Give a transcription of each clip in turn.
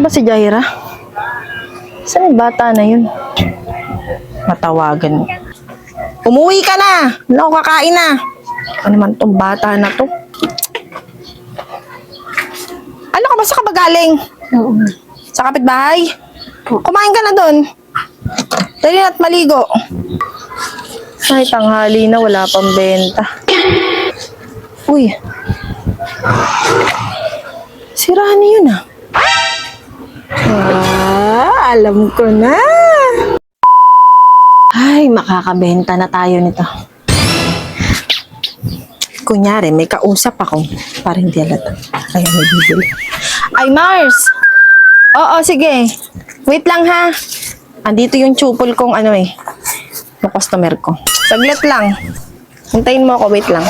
ba si Jaira? Saan yung bata na yun? Matawagan. Umuwi ka na! Ano, kakain na! Ano naman tong bata na to? Ano ka ba sa kabagaling? Sa kapitbahay? Kumain ka na doon. Dali na't maligo. Ay, tanghali na, wala pang benta. Uy. Si Rani yun ah. Alam ko na. Ay, makakabenta na tayo nito. Kunyari, may kausap ako. Para hindi halata. Ay, may bibili. Ay, Mars! Oo, sige. Wait lang ha. Andito yung chupol kong ano eh. Yung customer ko. Saglit lang. Hintayin mo ako, wait lang.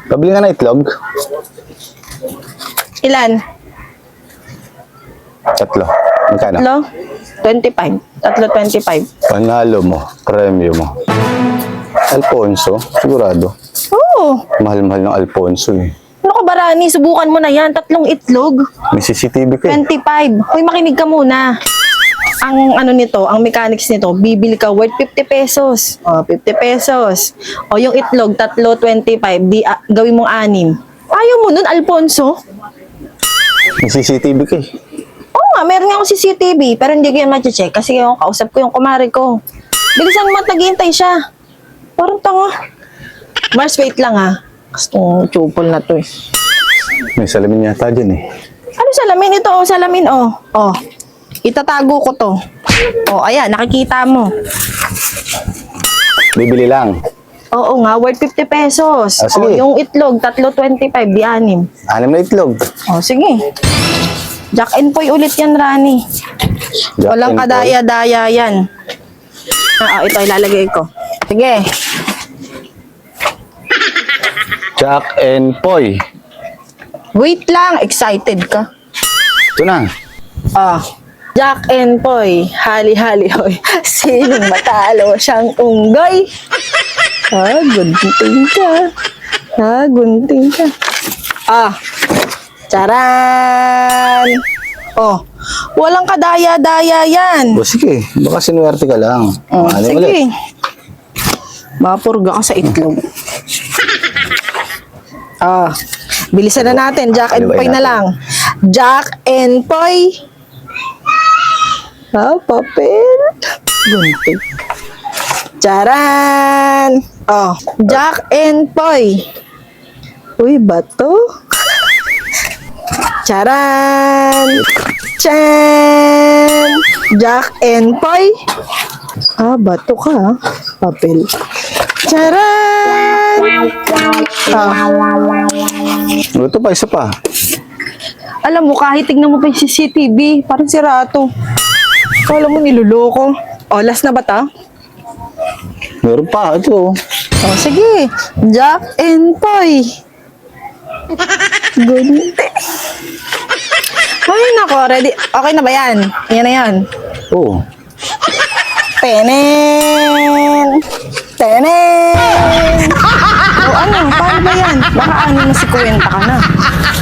Pabili nga na itlog. Ilan? Tatlo. Magkano? Tatlo? 25. Tatlo 25. Panalo mo. Premyo mo. Alfonso? Sigurado. Oo. Mahal-mahal ng Alfonso eh. Ano ka ba, Rani? Subukan mo na yan. 3 itlog. May CCTV ka eh. 25. Hoy, makinig ka muna. Ang ano nito, ang mechanics nito, bibili ka worth 50 pesos. O, 50 pesos. O, yung itlog, 3, 25. Di, gawin mong 6. Ayaw mo nun, Alfonso? May CCTV ka eh. Oo nga, meron nga akong CCTV, pero hindi ko yan ma-check kasi yung kausap ko yung kumari ko. Bilisan mo at naghihintay siya. Parang tanga. Mars, wait lang ha. Gustong chupol na to eh. May salamin yata dyan eh. Ano salamin? Ito, oh, salamin, oh. Oh, itatago ko to. Oh, ayan, nakikita mo. Bibili lang. Oo nga, worth 50 pesos. Ah, sige. Oh, yung itlog, 3.25, di 6. 6 na itlog. Oh, sige. Jack and Poy ulit yan, Rani. Jack Walang and kadaya-daya yan. Ito, ilalagay ko. Sige. Jack and Poy. Wait lang, excited ka. Ito na. Jack and Poy, hali-hali hoy. Sinong matalo siyang unggoy? Gunting ka. Gunting ka. Charan! Walang kadaya-daya yan. O sige, baka sinuwerte ka lang. Sige. Mapurga ka sa itlog. Bilisan na natin. Jack and Poy na lang. Jack and Poy. Papel. Gunting. Charan! Jack and Poy. Uy, bato. Charan! Chan! Jack and Poy. Bato ka. Papel. Charan! Ito pa, isa pa. Alam mo, kahit tignan mo pa yung CCTV, parang sirato. Kala mo niluloko. Last na ba ta? Meron pa, ito. Sige. Jack and Poy. Gunte. Ay, nako. Ready? Okay na ba yan? Yan na yan. Oo. Tenen! Tenen! Ano? Paano ba yan? Baka ano na si Kuwenta ka na.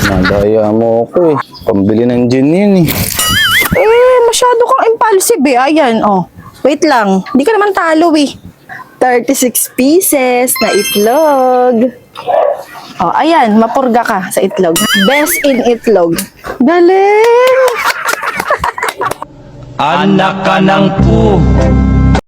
Nadaya mo ako eh. Pambili ng gin yun eh. Masyado kang impulsive eh. Ayan, wait lang. Hindi ka naman talo eh. 36 pieces na itlog. Ayan, mapurga ka sa itlog. Best in itlog. Galing! Anak ka ng pu.